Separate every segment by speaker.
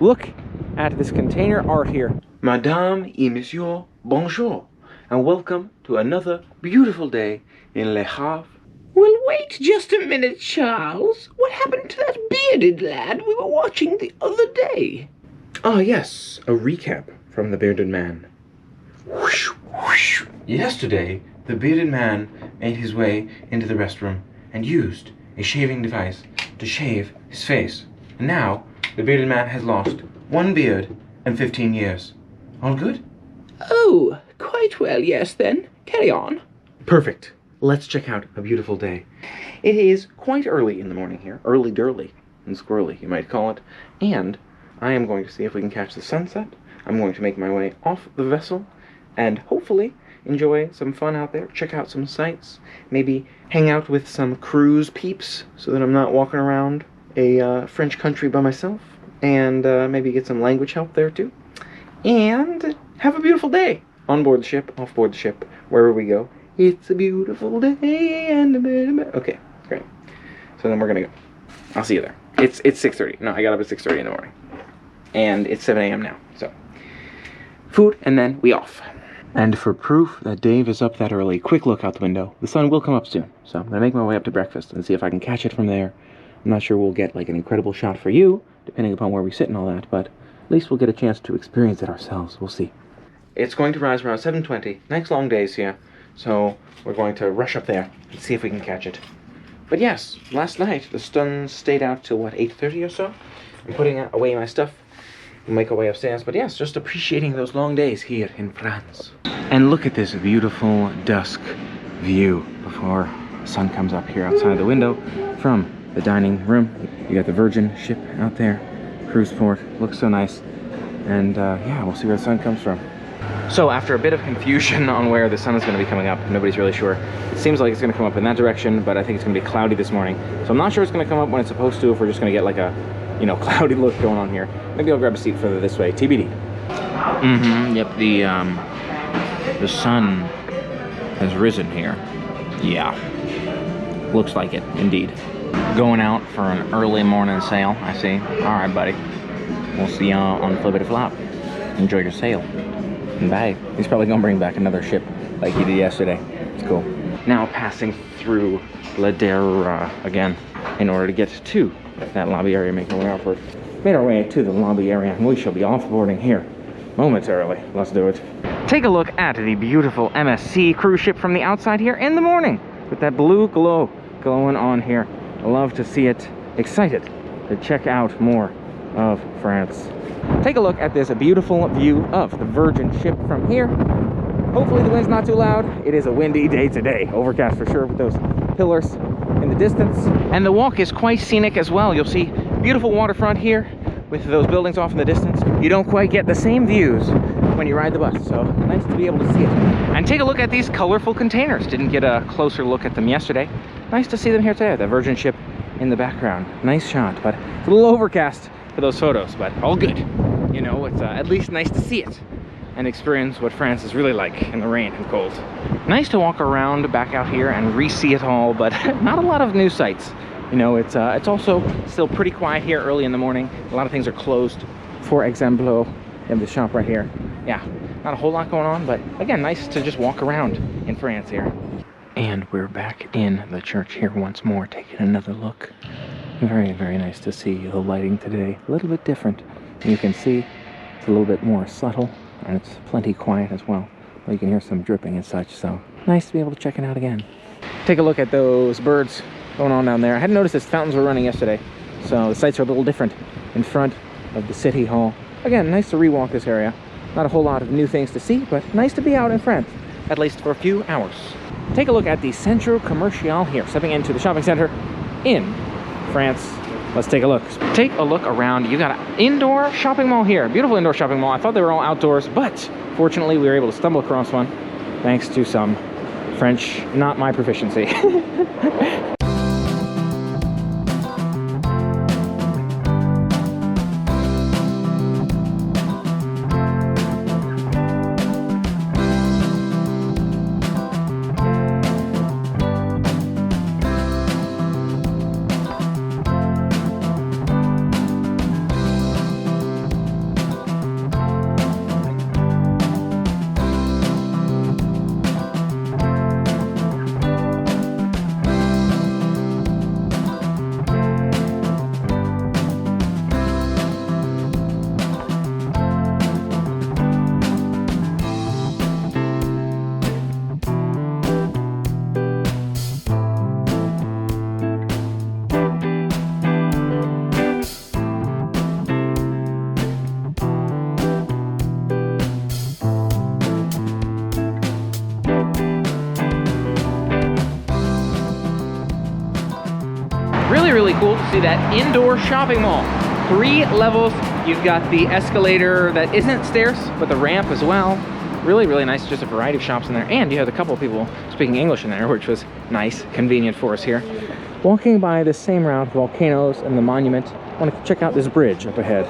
Speaker 1: look at this container art here. Madame et Monsieur, bonjour, and welcome to another beautiful day in Le Havre.
Speaker 2: Well, wait just a minute, Charles. What happened to that bearded lad we were watching the other day?
Speaker 1: Ah, yes, a recap from the bearded man. Yesterday, the bearded man made his way into the restroom and used a shaving device to shave his face. And now, the bearded man has lost 1 beard and 15 years. All good?
Speaker 2: Oh, quite well, yes then. Carry on.
Speaker 1: Perfect. Let's check out a beautiful day. It is quite early in the morning here. Early-durly and squirrely, you might call it. And I am going to see if we can catch the sunset. I'm going to make my way off the vessel and hopefully enjoy some fun out there, check out some sights, maybe hang out with some cruise peeps so that I'm not walking around a French country by myself, and maybe get some language help there too. And have a beautiful day on board the ship, off board the ship, wherever we go. It's a beautiful day and a bit of... Okay, great. So then we're gonna go. I'll see you there. It's 6:30. No, I got up at 6:30 in the morning. And it's 7 a.m. now, so. Food, and then we off. And for proof that Dave is up that early, quick look out the window. The sun will come up soon, so I'm gonna make my way up to breakfast and see if I can catch it from there. I'm not sure we'll get like an incredible shot for you, depending upon where we sit and all that, but at least we'll get a chance to experience it ourselves. We'll see. It's going to rise around 7:20. Nice long days here. So we're going to rush up there and see if we can catch it. But yes, last night the sun stayed out till what, 8:30 or so? I'm putting away my stuff. We'll make our way upstairs. But yes, just appreciating those long days here in France. And look at this beautiful dusk view before the sun comes up here outside the window from the dining room. You got the Virgin ship out there, cruise port. Looks so nice. And yeah, we'll see where the sun comes from. So after a bit of confusion on where the sun is going to be coming up, nobody's really sure. It seems like it's going to come up in that direction, but I think it's going to be cloudy this morning. So I'm not sure it's going to come up when it's supposed to, if we're just going to get like a, you know, cloudy look going on here. Maybe I'll grab a seat further this way. TBD. Yep, the sun has risen here. Yeah, looks like it, indeed. Going out for an early morning sail, I see. All right, buddy. We'll see you on Flippity Flop. Enjoy your sail. Bye. He's probably gonna bring back another ship like he did yesterday. It's cool. Now passing through La Dera again in order to get to that lobby area, making our way outward. Made our way to the lobby area, and we shall be offboarding here momentarily. Let's do it. Take a look at the beautiful MSC cruise ship from the outside here in the morning with that blue glow going on here. I love to see it. Excited to check out more of France. Take a look at this beautiful view of the Virgin ship from here. Hopefully the wind's not too loud. It is a windy day today. Overcast for sure with those pillars in the distance. And the walk is quite scenic as well. You'll see beautiful waterfront here with those buildings off in the distance. You don't quite get the same views when you ride the bus, so nice to be able to see it. And take a look at these colorful containers. Didn't get a closer look at them yesterday. Nice to see them here today. The Virgin ship in the background. Nice shot, but it's a little overcast for those photos, but all good. You know, it's at least nice to see it and experience what France is really like in the rain and cold. Nice to walk around back out here and re-see it all, but not a lot of new sights. You know, it's also still pretty quiet here early in the morning. A lot of things are closed. For example, you have the shop right here. Yeah, not a whole lot going on, but again, nice to just walk around in France here. And we're back in the church here once more, taking another look. Very, very nice to see the lighting today. A little bit different. You can see it's a little bit more subtle, and it's plenty quiet as well. But you can hear some dripping and such, so nice to be able to check it out again. Take a look at those birds going on down there. I hadn't noticed this fountains were running yesterday, so the sights are a little different in front of the city hall. Again, nice to rewalk this area. Not a whole lot of new things to see, but nice to be out in France, at least for a few hours. Take a look at the Centre Commercial here, stepping into the shopping center in France. Let's take a look. Take a look around. You got an indoor shopping mall here. Beautiful indoor shopping mall. I thought they were all outdoors, but fortunately we were able to stumble across one thanks to some French, not my proficiency. cool to see that indoor shopping mall. 3 levels. You've got the escalator that isn't stairs, but the ramp as well. Really, really nice. Just a variety of shops in there. And you had a couple of people speaking English in there, which was nice, convenient for us here. Walking by the same route, volcanoes and the monument, I want to check out this bridge up ahead.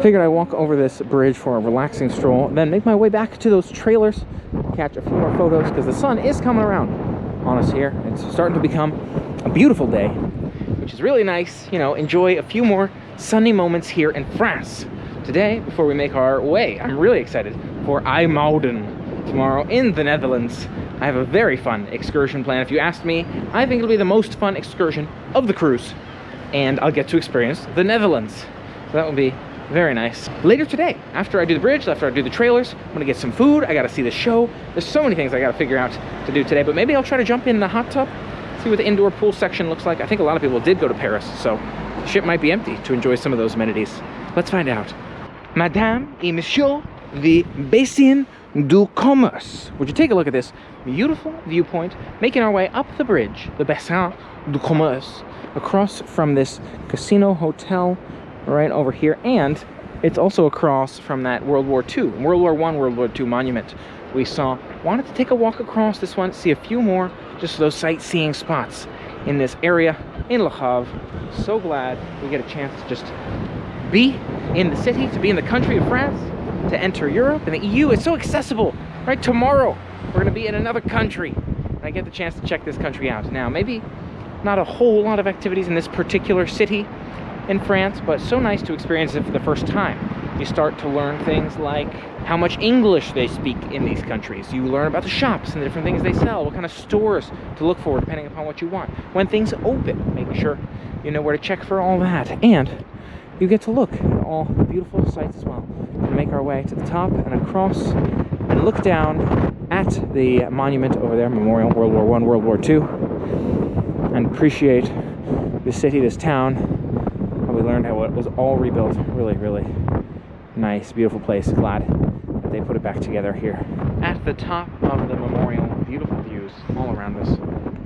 Speaker 1: Figured I'd walk over this bridge for a relaxing stroll, then make my way back to those trailers, catch a few more photos, because the sun is coming around on us here. It's starting to become a beautiful day, which is really nice. You know, enjoy a few more sunny moments here in France. Today, before we make our way, I'm really excited for IJmuiden tomorrow in the Netherlands. I have a very fun excursion plan. If you asked me, I think it'll be the most fun excursion of the cruise, and I'll get to experience the Netherlands. So that will be very nice. Later today, after I do the bridge, after I do the trailers, I'm gonna get some food. I gotta see the show. There's so many things I gotta figure out to do today, but maybe I'll try to jump in the hot tub, see what the indoor pool section looks like. I think a lot of people did go to Paris, so the ship might be empty to enjoy some of those amenities. Let's find out. Madame et Monsieur, the Bassin du Commerce. Would you take a look at this beautiful viewpoint, making our way up the bridge, the Bassin du Commerce, across from this casino hotel right over here, and it's also across from that World War II, World War I, World War II monument we saw. Wanted to take a walk across this one, see a few more, just those sightseeing spots in this area in Le Havre. So glad we get a chance to just be in the city, to be in the country of France, to enter Europe and the EU. It's so accessible, right? Tomorrow we're gonna be in another country, and I get the chance to check this country out. Now, maybe not a whole lot of activities in this particular city in France, but so nice to experience it for the first time. You start to learn things like how much English they speak in these countries. You learn about the shops and the different things they sell, what kind of stores to look for depending upon what you want, when things open, making sure you know where to check for all that. And you get to look at all the beautiful sights as well. We'll make our way to the top and across and look down at the monument over there, Memorial, World War I, World War II, and appreciate this city, this town. We learned how it was all rebuilt. Really, really nice, beautiful place. Glad that they put it back together here. At the top of the memorial, beautiful views all around us.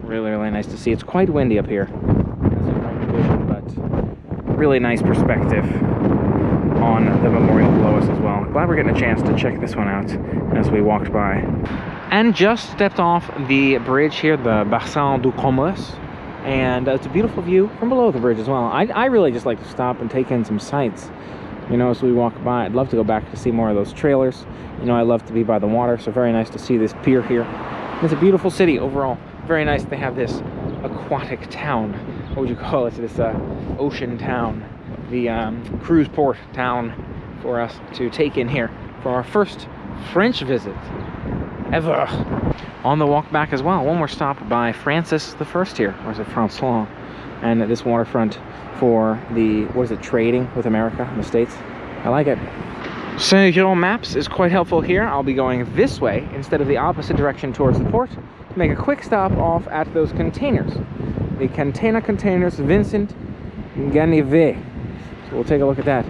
Speaker 1: Really, really nice to see. It's quite windy up here, as you might envision, but really nice perspective on the memorial below us as well. Glad we're getting a chance to check this one out as we walked by. And just stepped off the bridge here, the Bassin du Commerce. And it's a beautiful view from below the bridge as well. I really just like to stop and take in some sights, you know, as we walk by. I'd love to go back to see more of those trailers. You know, I love to be by the water, so very nice to see this pier here. It's a beautiful city overall. Very nice they have this aquatic town. What would you call it? This ocean town. The cruise port town for us to take in here for our first French visit ever. On the walk back as well, one more stop by Francis I here, or is it Francois? And this waterfront for the, what is it, trading with America and the States. I like it. So your maps is quite helpful here. I'll be going this way instead of the opposite direction towards the port to make a quick stop off at those containers. The containers Vincent Ganivet. So we'll take a look at that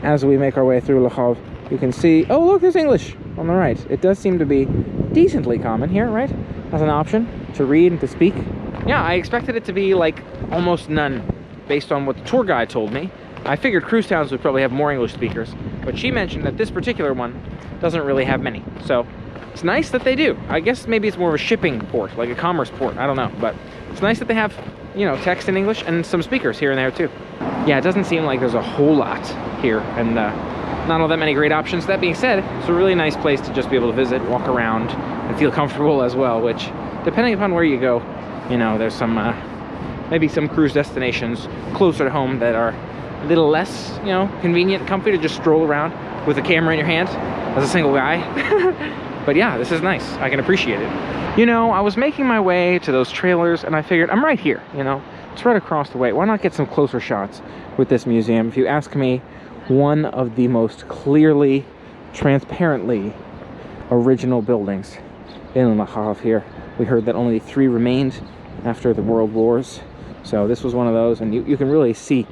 Speaker 1: as we make our way through Le Havre. You can see, oh look, there's English on the right. It does seem to be decently common here, right? As an option to read and to speak. Yeah, I expected it to be like almost none based on what the tour guide told me. I figured cruise towns would probably have more English speakers, but she mentioned that this particular one doesn't really have many. So it's nice that they do. I guess maybe it's more of a shipping port, like a commerce port. I don't know, but it's nice that they have, you know, text in English and some speakers here and there too. Yeah, it doesn't seem like there's a whole lot here, and not all that many great options. That being said, it's a really nice place to just be able to visit, walk around, and feel comfortable as well, which, depending upon where you go, you know, there's some, maybe some cruise destinations closer to home that are a little less, you know, convenient and comfy to just stroll around with a camera in your hand as a single guy. But yeah, this is nice. I can appreciate it. You know, I was making my way to those trailers and I figured I'm right here, you know, it's right across the way. Why not get some closer shots with this museum? If you ask me, one of the most clearly, transparently original buildings in Le Havre here. We heard that only 3 remained after the world wars. So this was one of those, and you can really see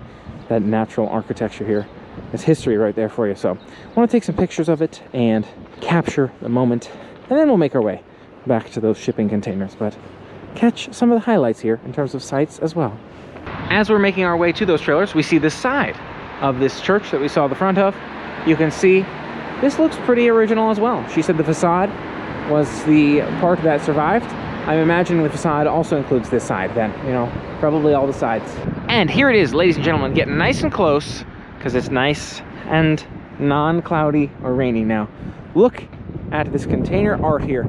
Speaker 1: that natural architecture here. It's history right there for you. So I want to take some pictures of it and capture the moment, and then we'll make our way back to those shipping containers, but catch some of the highlights here in terms of sights as well. As we're making our way to those trailers, we see this side of this church that we saw the front of. You can see this looks pretty original as well. She said the facade was the part that survived. I'm imagining the facade also includes this side then, you know, probably all the sides. And here it is, ladies and gentlemen, getting nice and close because it's nice and non-cloudy or rainy now. Look at this container art here.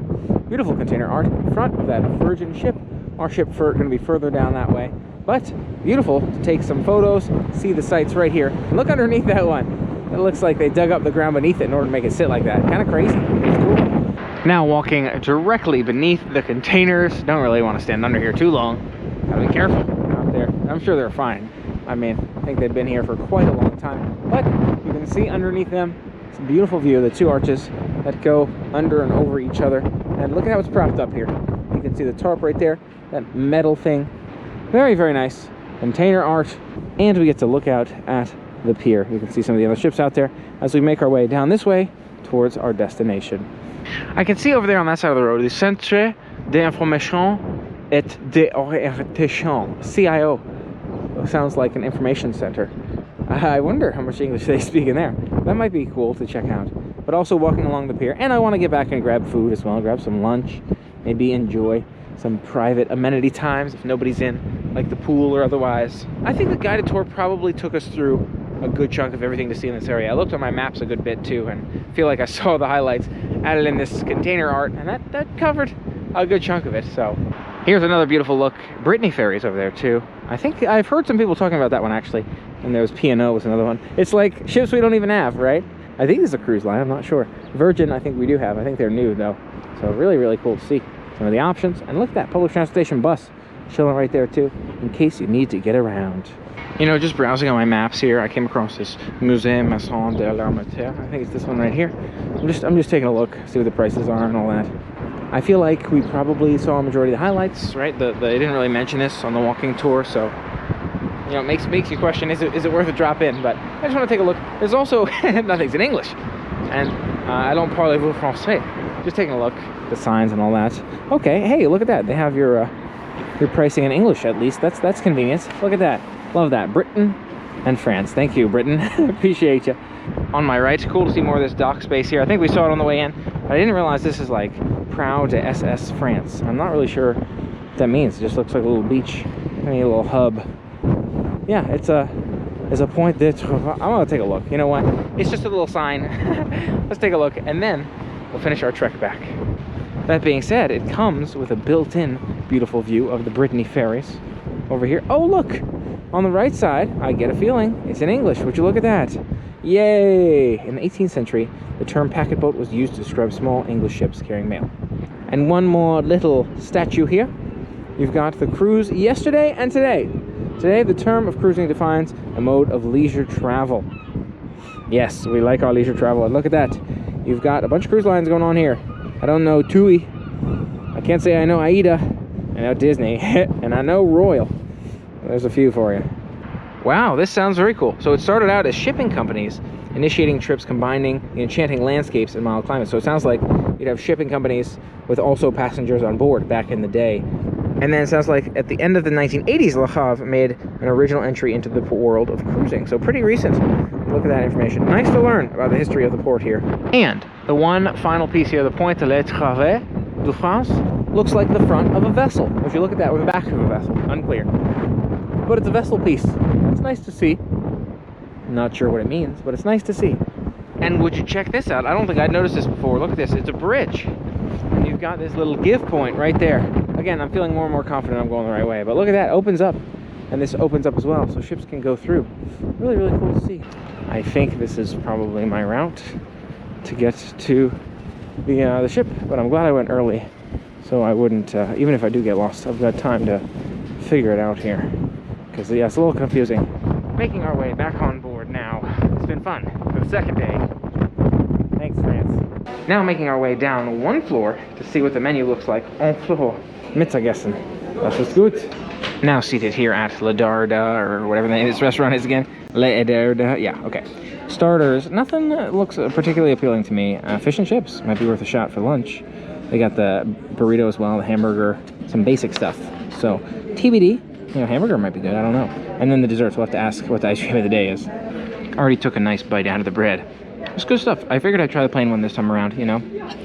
Speaker 1: Beautiful container art in front of that Virgin ship. Our ship going to be further down that way. But beautiful to take some photos, see the sights right here. And look underneath that one. It looks like they dug up the ground beneath it in order to make it sit like that. Kind of crazy. It's cool. Now walking directly beneath the containers. Don't really want to stand under here too long. Gotta be careful out there. I'm sure they're fine. I mean, I think they've been here for quite a long time. But you can see underneath them, it's a beautiful view of the two arches that go under and over each other. And look at how it's propped up here. You can see the tarp right there, that metal thing. Very, very nice. Container art. And we get to look out at the pier. You can see some of the other ships out there as we make our way down this way towards our destination. I can see over there on that side of the road the Centre d'Information et d'Orientation, CIO. Sounds like an information center. I wonder how much English they speak in there. That might be cool to check out. But also walking along the pier, and I want to get back and grab food as well, grab some lunch, maybe enjoy some private amenity times if nobody's in, like the pool or otherwise. I think the guided tour probably took us through a good chunk of everything to see in this area. I looked on my maps a good bit too, and feel like I saw the highlights added in this container art, and that covered a good chunk of it. So here's another beautiful look. Brittany Ferries over there too. I think I've heard some people talking about that one actually, and there was P.O was another one. It's like ships we don't even have, right? I think this is a cruise line, I'm not sure. Virgin, I think we do have. I think they're new though. So really, really cool to see some of the options. And look at that public transportation bus chilling right there too, in case you need to get around. You know, just browsing on my maps here, I came across this Musée Maison de l'Armateur. I think it's this one right here. I'm just taking a look, see what the prices are and all that. I feel like we probably saw a majority of the highlights, right? They didn't really mention this on the walking tour, so you know, it makes you question, is it worth a drop in? But I just want to take a look. There's also nothing's in English, and I don't parle français. Just taking a look, the signs and all that. Okay, hey, look at that. They have your pricing in English at least. That's convenient. Look at that. Love that. Britain and France. Thank you, Britain. Appreciate you. On my right, cool to see more of this dock space here. I think we saw it on the way in, but I didn't realize this is like Prow to SS France. I'm not really sure what that means. It just looks like a little beach, maybe a little hub. Yeah, it's a point that I'm gonna take a look. You know what? It's just a little sign. Let's take a look, and then we'll finish our trek back. That being said, it comes with a built-in beautiful view of the Brittany Ferries over here. Oh, look! On the right side, I get a feeling it's in English. Would you look at that? Yay! In the 18th century, the term packet boat was used to describe small English ships carrying mail. And one more little statue here. You've got the cruise yesterday and today. Today, the term of cruising defines a mode of leisure travel. Yes, we like our leisure travel. And look at that. You've got a bunch of cruise lines going on here. I don't know TUI. I can't say I know AIDA. I know Disney. And I know Royal. There's a few for you. Wow, this sounds very cool. So it started out as shipping companies initiating trips combining the enchanting landscapes and mild climates. So it sounds like you'd have shipping companies with also passengers on board back in the day. And then it sounds like at the end of the 1980s, Le Havre made an original entry into the world of cruising. So pretty recent. Look at that information. Nice to learn about the history of the port here. And the one final piece here, the Pointe de l'Etrevet de France, looks like the front of a vessel. If you look at that, or the back of a vessel, unclear. But it's a vessel piece. It's nice to see. Not sure what it means, but it's nice to see. And would you check this out? I don't think I'd noticed this before. Look at this. It's a bridge. And you've got this little give point right there. Again, I'm feeling more and more confident I'm going the right way. But look at that. It opens up. And this opens up as well, so ships can go through. Really, really cool to see. I think this is probably my route to get to the ship. But I'm glad I went early. So I wouldn't, even if I do get lost, I've got time to figure it out here. Because, yeah, it's a little confusing. Making our way back on board now. It's been fun for the second day. Thanks, France. Now making our way down one floor to see what the menu looks like. En floor. Mittagessen. Das ist gut. Now seated here at La Darda, or whatever the name of this restaurant is again. La Darda. Yeah, okay. Starters. Nothing looks particularly appealing to me. Fish and chips. Might be worth a shot for lunch. They got the burrito as well, the hamburger, some basic stuff. So, TBD. You know, hamburger might be good, I don't know. And then the desserts, we'll have to ask what the ice cream of the day is. I already took a nice bite out of the bread. It's good stuff. I figured I'd try the plain one this time around, you know,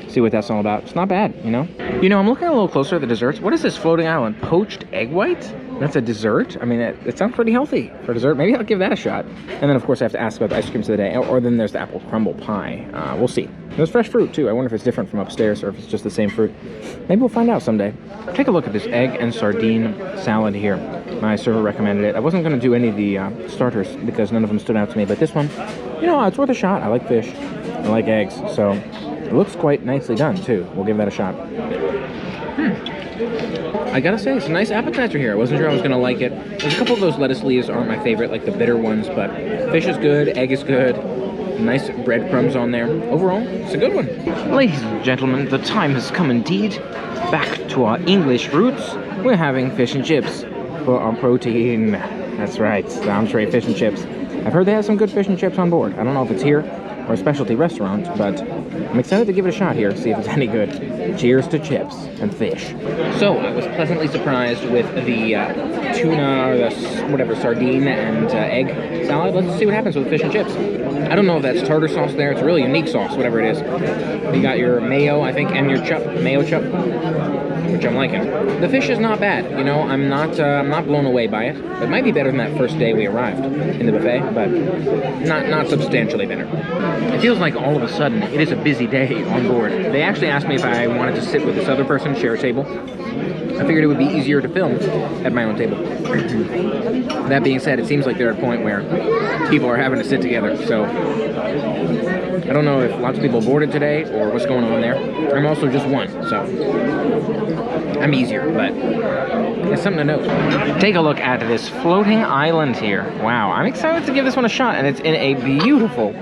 Speaker 1: see what that's all about. It's not bad, you know. You know, I'm looking a little closer at the desserts. What is this floating island? Poached egg white? That's a dessert? I mean, it sounds pretty healthy for dessert. Maybe I'll give that a shot. And then, of course, I have to ask about the ice creams of the day. Or then there's the apple crumble pie. We'll see. There's fresh fruit, too. I wonder if it's different from upstairs or if it's just the same fruit. Maybe we'll find out someday. Take a look at this egg and sardine salad here. My server recommended it. I wasn't going to do any of the starters because none of them stood out to me. But this one, you know, it's worth a shot. I like fish. I like eggs. So it looks quite nicely done, too. We'll give that a shot. I gotta say, it's a nice appetizer here. I wasn't sure I was gonna like it. There's a couple of those lettuce leaves aren't my favorite, like the bitter ones, but fish is good, egg is good, nice breadcrumbs on there. Overall, it's a good one. Ladies and gentlemen, the time has come indeed. Back to our English roots. We're having fish and chips for our protein. That's right, the entree fish and chips. I've heard they have some good fish and chips on board. I don't know if it's here or a specialty restaurant, but I'm excited to give it a shot here, see if it's any good. Cheers to chips and fish. So, I was pleasantly surprised with the tuna, or the whatever, sardine and egg salad. Let's see what happens with the fish and chips. I don't know if that's tartar sauce there. It's a really unique sauce, whatever it is. You got your mayo, I think, and your mayo chup, which I'm liking. The fish is not bad, you know. I'm not blown away by it. It might be better than that first day we arrived in the buffet, but not substantially better. It feels like all of a sudden it is a busy day on board. They actually asked me if I wanted to sit with this other person, share a table. I figured it would be easier to film at my own table. That being said, it seems like they're at a point where people are having to sit together, so I don't know if lots of people boarded today or what's going on there. I'm also just one, so I'm easier, but it's something to note. Take a look at this floating island here. Wow, I'm excited to give this one a shot, and it's in a beautiful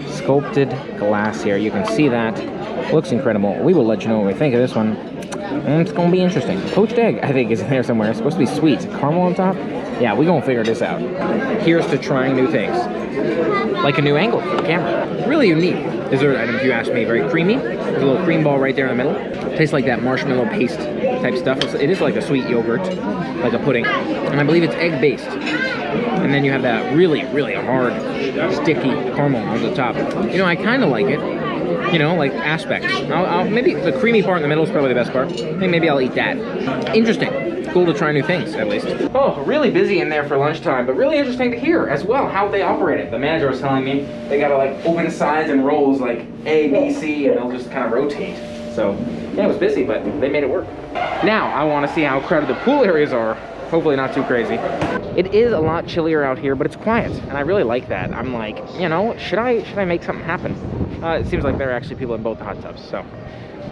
Speaker 1: sculpted glass here. You can see that. Looks incredible. We will let you know what we think of this one. And it's going to be interesting. Poached egg, I think, is in there somewhere. It's supposed to be sweet. Caramel on top? Yeah, we're going to figure this out. Here's to trying new things. Like a new angle for the camera. Really unique. Dessert item, if you ask me. Very creamy. There's a little cream ball right there in the middle. Tastes like that marshmallow paste type stuff. It is like a sweet yogurt, like a pudding. And I believe it's egg-based. And then you have that really, really hard, sticky caramel on the top. You know, I kind of like it. You know, like aspects. Maybe the creamy part in the middle is probably the best part. I think maybe I'll eat that. Interesting. Cool to try new things, at least. Oh, really busy in there for lunchtime, but really interesting to hear as well how they operate it. The manager was telling me they gotta like open sides and rolls like A, B, C, and they'll just kind of rotate. So, yeah, it was busy, but they made it work. Now, I want to see how crowded the pool areas are. Hopefully not too crazy. It is a lot chillier out here, but it's quiet, and I really like that. I'm like, you know, should I make something happen? It seems like there are actually people in both the hot tubs, so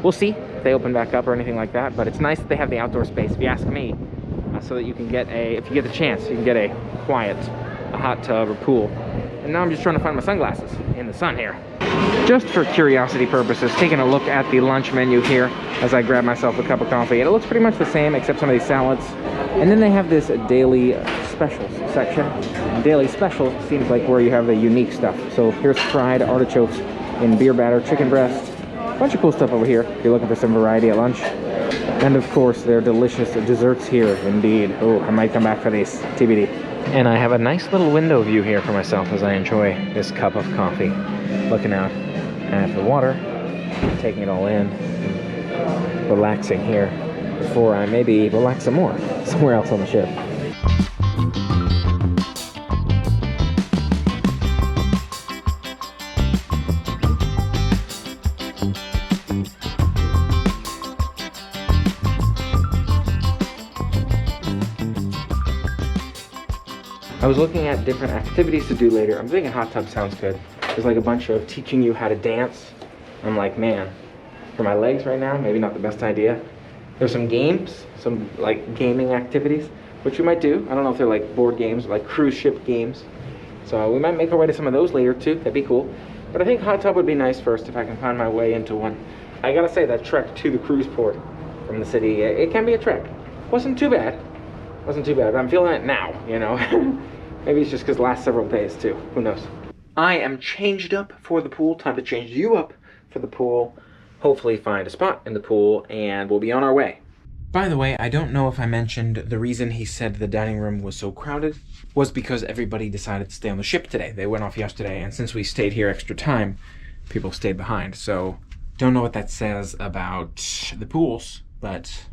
Speaker 1: we'll see if they open back up or anything like that. But it's nice that they have the outdoor space, if you ask me, so that you can get if you get the chance, you can get a quiet hot tub or pool. And now I'm just trying to find my sunglasses in the sun here. Just for curiosity purposes, taking a look at the lunch menu here as I grab myself a cup of coffee. And it looks pretty much the same except some of these salads. And then they have this daily specials section. And daily specials seems like where you have the unique stuff. So here's fried artichokes in beer batter, chicken breast. A bunch of cool stuff over here if you're looking for some variety at lunch. And of course, their delicious desserts here, indeed. Oh, I might come back for these, TBD. And I have a nice little window view here for myself as I enjoy this cup of coffee. Looking out at the water, taking it all in, and relaxing here before I maybe relax some more somewhere else on the ship. I was looking at different activities to do later. I'm thinking hot tub sounds good. There's like a bunch of teaching you how to dance. I'm like, man, for my legs right now, maybe not the best idea. There's some games, some like gaming activities, which we might do. I don't know if they're like board games, or like cruise ship games. So we might make our way to some of those later too. That'd be cool. But I think hot tub would be nice first if I can find my way into one. I gotta say that trek to the cruise port from the city, it can be a trek. Wasn't too bad. Wasn't too bad, but I'm feeling it now, you know. Maybe it's just because the last several days too. Who knows? I am changed up for the pool. Time to change you up for the pool. Hopefully find a spot in the pool and we'll be on our way. By the way, I don't know if I mentioned the reason he said the dining room was so crowded was because everybody decided to stay on the ship today. They went off yesterday, and since we stayed here extra time, people stayed behind. So, don't know what that says about the pools, but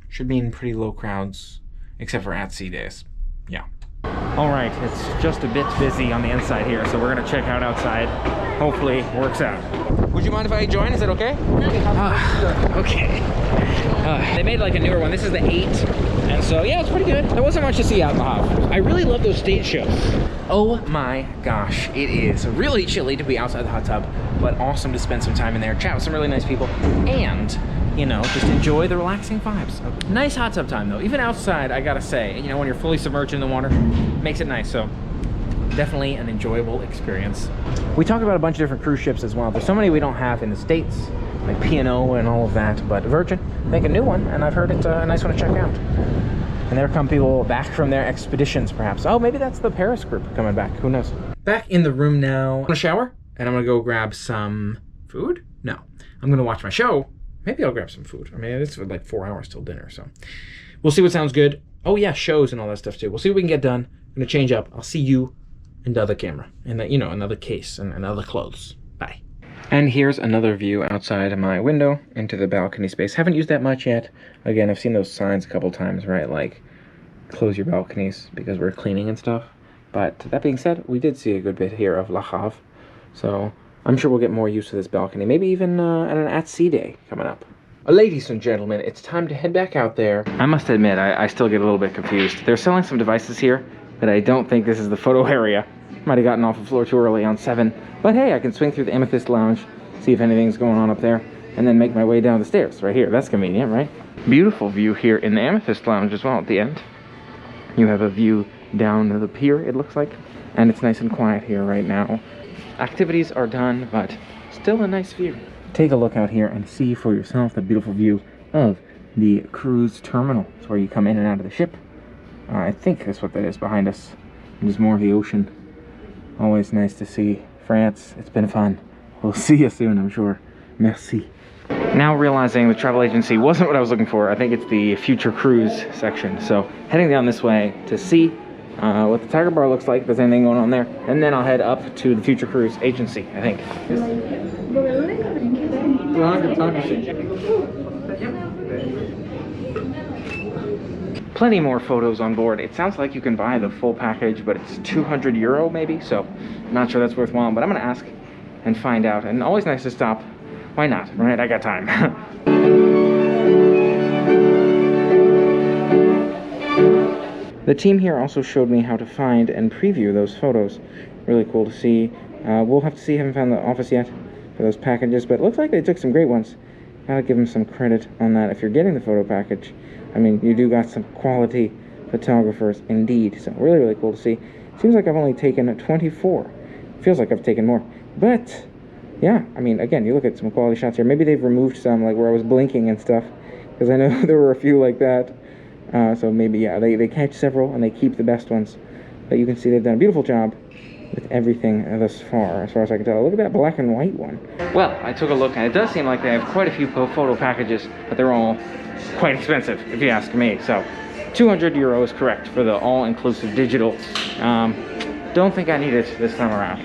Speaker 1: should mean pretty low crowds, except for at-sea days. Yeah. All right, it's just a bit busy on the inside here, so we're gonna check out outside. Hopefully, it works out. Would you mind if I join? Is that okay? Okay. They made like a newer one. This is the 8, and so yeah, it's pretty good. There wasn't much to see out in the Havre. I really love those stage shows. Oh my gosh, it is really chilly to be outside the hot tub, but awesome to spend some time in there, chat with some really nice people, and you know, just enjoy the relaxing vibes. Nice hot tub time though. Even outside, I gotta say, you know, when you're fully submerged in the water, makes it nice. So definitely an enjoyable experience. We talked about a bunch of different cruise ships as well. There's so many we don't have in the States, like P.O and all of that, but Virgin make a new one, and I've heard it's a nice one to check out. And there come people back from their expeditions, perhaps. Oh, maybe that's the Paris group coming back. Who knows? Back in the room now. I'm gonna shower, and I'm gonna go grab some food. No, I'm gonna watch my show. Maybe I'll grab some food. I mean, it's like 4 hours till dinner, so we'll see what sounds good. Oh yeah, shows and all that stuff too. We'll see what we can get done. I'm gonna change up. I'll see you in the other camera, and you know, another case and other clothes. Bye. And here's another view outside of my window into the balcony space. Haven't used that much yet. Again, I've seen those signs a couple times, right? Like, close your balconies because we're cleaning and stuff. But that being said, we did see a good bit here of La Havre, so I'm sure we'll get more use of this balcony. Maybe even at an at-sea day coming up. Ladies and gentlemen, it's time to head back out there. I must admit, I still get a little bit confused. They're selling some devices here, but I don't think this is the photo area. Might have gotten off the floor too early on 7. But hey, I can swing through the Amethyst Lounge, see if anything's going on up there, and then make my way down the stairs right here. That's convenient, right? Beautiful view here in the Amethyst Lounge as well at the end. You have a view down to the pier, it looks like. And it's nice and quiet here right now. Activities are done, but still a nice view. Take a look out here and see for yourself the beautiful view of the cruise terminal. It's where you come in and out of the ship. I think that's what that is behind us. There's more of the ocean. Always nice to see France. It's been fun. We'll see you soon, I'm sure. Merci. Now realizing the travel agency wasn't what I was looking for, I think it's the Future Cruise section. So heading down this way to see what the Tiger Bar looks like, if there's anything going on there, and then I'll head up to the Future Cruise agency, I think. Plenty more photos on board. It sounds like you can buy the full package, but it's €200 maybe, so I'm not sure that's worthwhile, but I'm gonna ask and find out. And always nice to stop. Why not, right? I got time. The team here also showed me how to find and preview those photos. Really cool to see. We'll have to see. Haven't found the office yet for those packages, but it looks like they took some great ones. Gotta give them some credit on that. If you're getting the photo package, I mean, you do got some quality photographers indeed. So really, really cool to see. Seems like I've only taken 24. Feels like I've taken more, but yeah, I mean, again, you look at some quality shots here. Maybe they've removed some, like where I was blinking and stuff, because I know there were a few like that. So maybe, yeah, they catch several and they keep the best ones. But you can see they've done a beautiful job with everything thus far as I can tell. Look at that black and white one. Well, I took a look, and it does seem like they have quite a few photo packages, but they're all quite expensive, if you ask me. So, €200 is correct for the all-inclusive digital. Don't think I need it this time around.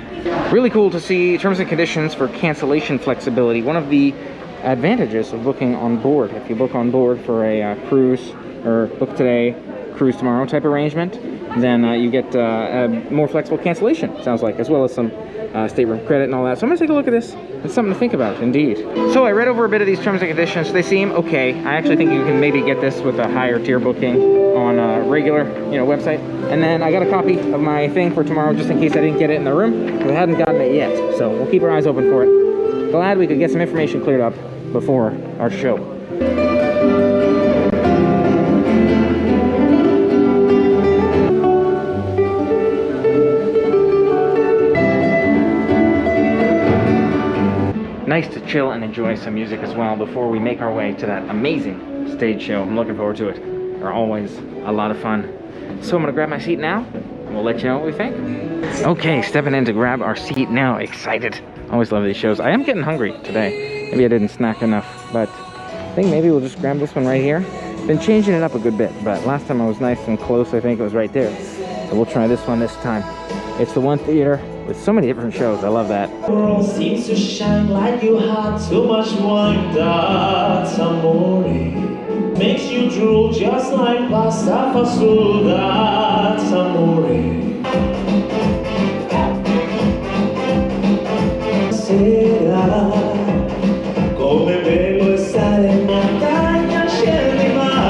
Speaker 1: Really cool to see terms and conditions for cancellation flexibility. One of the advantages of booking on board. If you book on board for a cruise, or book today, cruise tomorrow type arrangement, then you get a more flexible cancellation, sounds like, as well as some stateroom credit and all that. So I'm gonna take a look at this. It's something to think about, indeed. So I read over a bit of these terms and conditions. They seem okay. I actually think you can maybe get this with a higher tier booking on a regular, website. And then I got a copy of my thing for tomorrow, just in case I didn't get it in the room, because I hadn't gotten it yet. So we'll keep our eyes open for it. Glad we could get some information cleared up before our show. Nice to chill and enjoy some music as well before we make our way to that amazing stage show. I'm looking forward to it. They're always a lot of fun. So I'm gonna grab my seat now, and we'll let you know what we think. Okay, stepping in to grab our seat now. Excited. Always love these shows. I am getting hungry today. Maybe I didn't snack enough, but I think maybe we'll just grab this one right here. Been changing it up a good bit, but last time I was nice and close. I think it was right there. So we'll try this one this time. It's the one theater with so many different shows. I love that.
Speaker 3: World seems to shine like you had too much wine. That's amore. Makes you drool just like pasta fasul. That's amore. Sera, come bello stare in montagna, scendere in mare.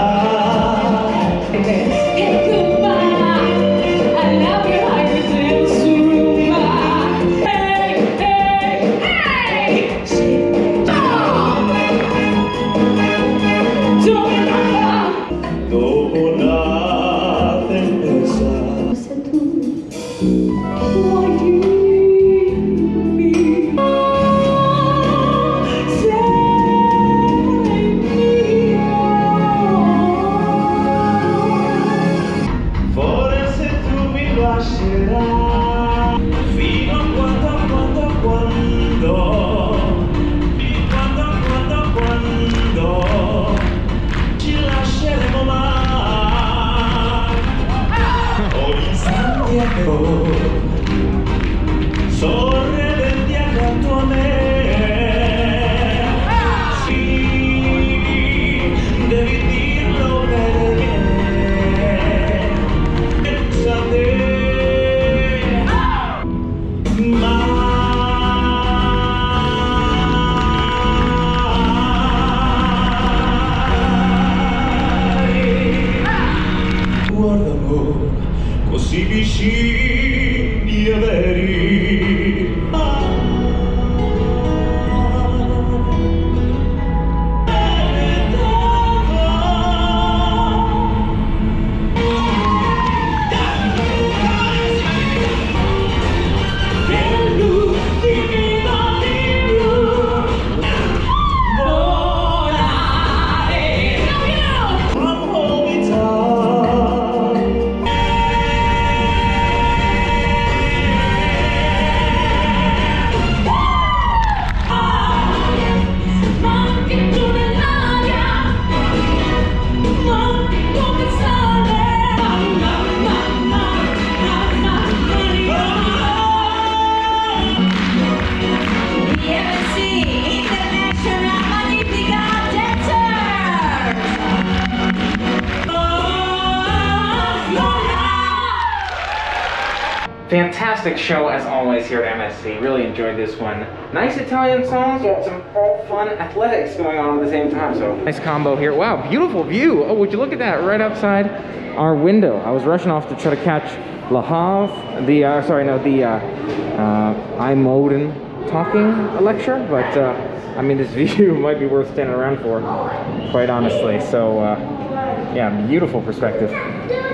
Speaker 4: Hey, goodbye. I love you like Brazil Suruma. Hey, hey, hey.
Speaker 3: Dopo la tempesta.
Speaker 4: Se tu vuoi dirmi, sei mio.
Speaker 3: Forse tu mi lascerai fino a quando ci lasceremo mai. Ogni istante a te sorridenti accanto a me. Sì, devi dirlo perché pensa a te. Guardalo, così vicini e veri.
Speaker 4: MSC International Magnifica
Speaker 1: Fantastic show as always here at MSC. Really enjoyed this one. Nice Italian songs, got some fun athletics going on at the same time. So nice combo here. Wow, beautiful view. Oh, would you look at that right outside our window? I was rushing off to try to catch Le Havre, the Imodin talking lecture, but I mean, this view might be worth standing around for, quite honestly. So yeah, beautiful perspective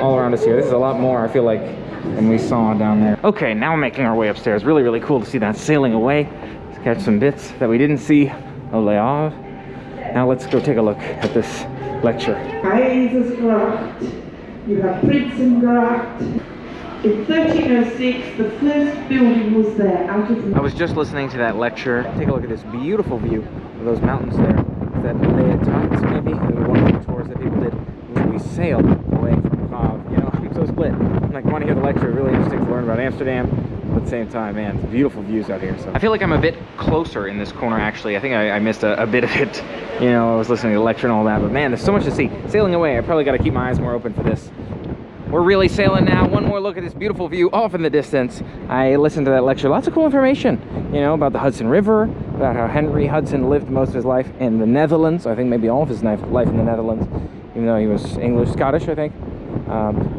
Speaker 1: all around us here. This is a lot more, I feel like, than we saw down there. Okay, now we're making our way upstairs. Really, really cool to see that sailing away. Let's catch some bits that we didn't see of Le Havre. Now let's go take a look at this lecture.
Speaker 5: Kaisersgracht, you have Prinsengracht. In 1306, the first building was there out of...
Speaker 1: I was just listening to that lecture. Take a look at this beautiful view of those mountains there. Is that Leotox, maybe? One of the tours that people did. We sailed away from Havre. You know, I'm so split. I'm like, want to hear the lecture. Really interesting to learn about Amsterdam. But at the same time, man, it's beautiful views out here. So I feel like I'm a bit closer in this corner, actually. I think I missed a bit of it. You know, I was listening to the lecture and all that. But man, there's so much to see. Sailing away, I probably got to keep my eyes more open for this. We're really sailing now. One more look at this beautiful view off in the distance. I listened to that lecture. Lots of cool information, you know, about the Hudson River, about how Henry Hudson lived most of his life in the Netherlands. I think maybe all of his life in the Netherlands, even though he was English, Scottish, I think.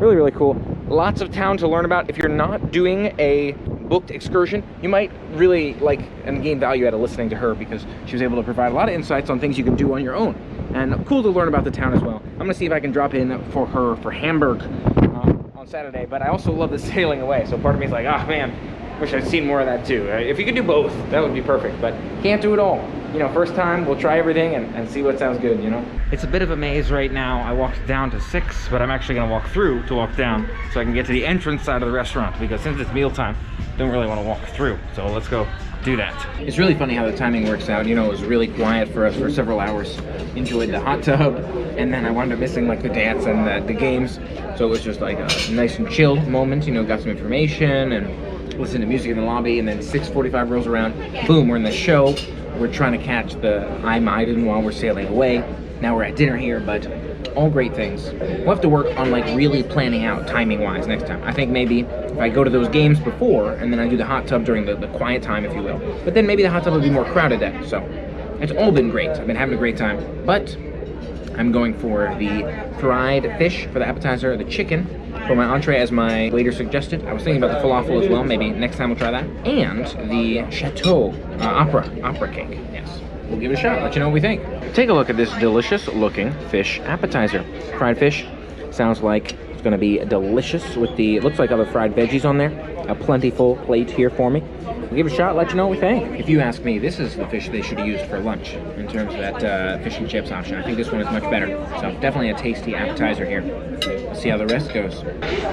Speaker 1: Really, really cool. Lots of town to learn about. If you're not doing a booked excursion, you might really like and gain value out of listening to her, because she was able to provide a lot of insights on things you can do on your own. And cool to learn about the town as well. I'm gonna see if I can drop in for her for Hamburg on Saturday, but I also love the sailing away. So part of me is like, ah, man, wish I'd seen more of that too. If you could do both, that would be perfect, but can't do it all. You know, first time, we'll try everything and see what sounds good, you know? It's a bit of a maze right now. I walked down to 6, but I'm actually gonna walk through to walk down so I can get to the entrance side of the restaurant, because since it's mealtime, I don't really want to walk through. So let's go do that. It's really funny how the timing works out. You know, it was really quiet for us for several hours. Enjoyed the hot tub, and then I wound up missing like the dance and the games. So it was just like a nice and chill moment. You know, got some information and listened to music in the lobby, and then 6:45 rolls around. Boom, we're in the show. We're trying to catch the Maiden while we're sailing away. Now we're at dinner here, but all great things. We'll have to work on like really planning out timing-wise next time. I think maybe if I go to those games before and then I do the hot tub during the quiet time, if you will. But then maybe the hot tub will be more crowded then. So it's all been great. I've been having a great time. But I'm going for the fried fish for the appetizer, the chicken for my entree as my waiter suggested. I was thinking about the falafel as well. Maybe next time we'll try that. And the chateau opera cake. Yes. We'll give it a shot, let you know what we think. Take a look at this delicious looking fish appetizer. Fried fish sounds like it's gonna be delicious with the, it looks like other fried veggies on there. A plentiful plate here for me. We'll give it a shot, let you know what we think. If you ask me, this is the fish they should have used for lunch in terms of that fish and chips option. I think this one is much better. So definitely a tasty appetizer here. Let's see how the rest goes.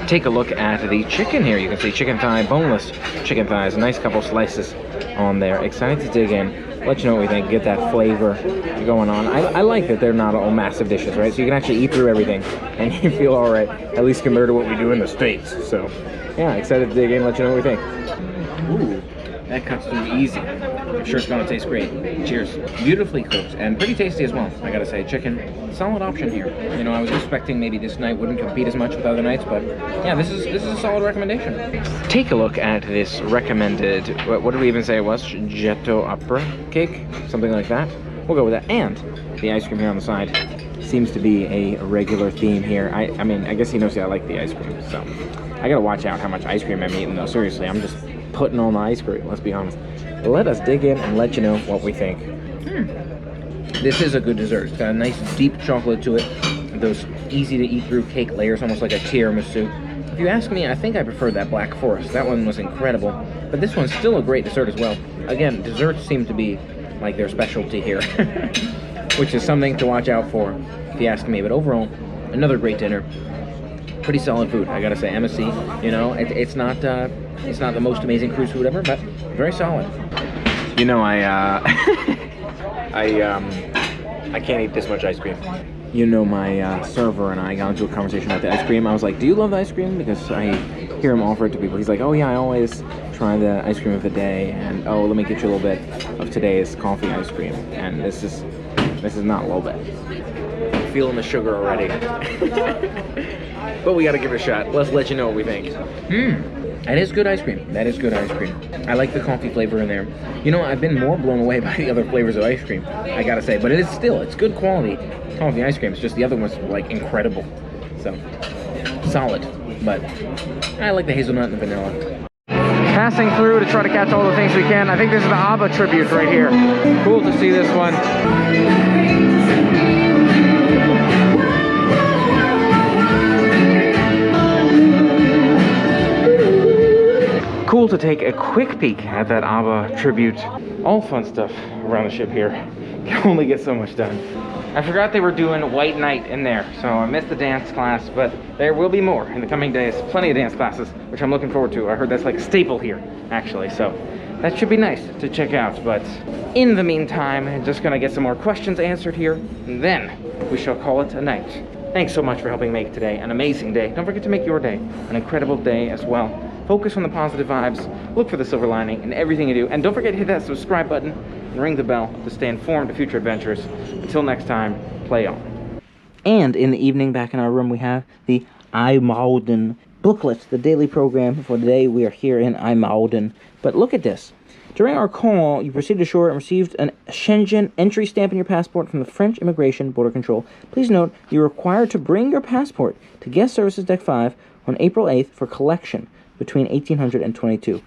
Speaker 1: Take a look at the chicken here. You can see chicken thigh, boneless chicken thighs, a nice couple slices on there. Excited to dig in. Let you know what we think, get that flavor going on. I like that they're not all massive dishes, right? So you can actually eat through everything and you feel all right, at least compared to what we do in the States. So yeah, excited to dig in, let you know what we think. Ooh, that cuts through easy. I'm sure it's gonna taste great. Cheers. Beautifully cooked and pretty tasty as well, I gotta say. Chicken, solid option here. You know, I was expecting maybe this night wouldn't compete as much with other nights, but yeah, this is a solid recommendation. Take a look at this recommended, what did we even say it was? Chateau opera cake? Something like that. We'll go with that. And the ice cream here on the side seems to be a regular theme here. I mean, I guess he knows I like the ice cream, so I gotta watch out how much ice cream I'm eating though. Seriously, I'm just putting on the ice cream, let's be honest. Let us dig in and let you know what we think. This is a good dessert. It's got a nice deep chocolate to it. Those easy to eat through cake layers, almost like a tiramisu. If you ask me, I think I prefer that Black Forest. That one was incredible. But this one's still a great dessert as well. Again, desserts seem to be like their specialty here. Which is something to watch out for, if you ask me. But overall, another great dinner. Pretty solid food, I gotta say. MSC, you know, it's not the most amazing cruise food ever, but very solid. You know, I can't eat this much ice cream. You know, my server and I got into a conversation about the ice cream. I was like, do you love the ice cream? Because I hear him offer it to people. He's like, oh yeah, I always try the ice cream of the day, and oh, let me get you a little bit of today's coffee ice cream. And this is not a little bit. I'm feeling the sugar already. But we gotta give it a shot. Let's let you know what we think. That is good ice cream. That is good ice cream. I like the coffee flavor in there. You know, I've been more blown away by the other flavors of ice cream, I gotta say. But it's good quality coffee ice cream. It's just the other one's like incredible. So, solid. But I like the hazelnut and the vanilla. Passing through to try to catch all the things we can. I think this is the ABBA tribute right here. Cool to see this one. Cool to take a quick peek at that ABBA tribute. All fun stuff around the ship here. Can only get so much done. I forgot they were doing White Night in there, so I missed the dance class, but there will be more in the coming days. Plenty of dance classes, which I'm looking forward to. I heard that's like a staple here, actually, so that should be nice to check out. But in the meantime, I'm just gonna get some more questions answered here, and then we shall call it a night. Thanks so much for helping make today an amazing day. Don't forget to make your day an incredible day as well. Focus on the positive vibes, look for the silver lining in everything you do, and don't forget to hit that subscribe button and ring the bell to stay informed of future adventures. Until next time, play on. And in the evening, back in our room, we have the IJmuiden booklet, the daily program for the day. We are here in IJmuiden. But look at this. During our call, you proceeded ashore and received a Schengen entry stamp in your passport from the French Immigration Border Control. Please note, you're required to bring your passport to Guest Services Deck 5 on April 8th for collection between 1800 and 22.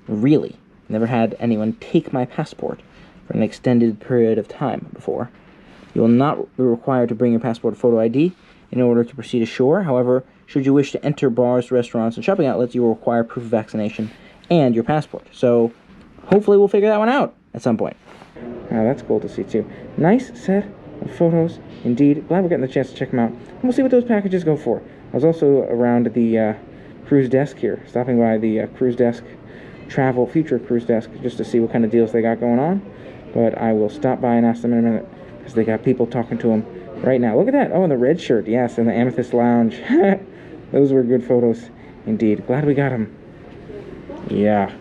Speaker 1: Really? Never had anyone take my passport for an extended period of time before. You will not be required to bring your passport photo ID in order to proceed ashore. However, should you wish to enter bars, restaurants, and shopping outlets, you will require proof of vaccination and your passport. So, hopefully we'll figure that one out at some point. Oh, that's cool to see too. Nice set of photos, indeed. Glad we're getting the chance to check them out. And we'll see what those packages go for. I was also around the cruise desk here, stopping by the cruise desk travel future cruise desk just to see what kind of deals they got going on. But I will stop by and ask them in a minute because they got people talking to them right now. Look at that. Oh, and the red shirt. Yes, and the Amethyst Lounge. Those were good photos indeed. Glad we got them. Yeah.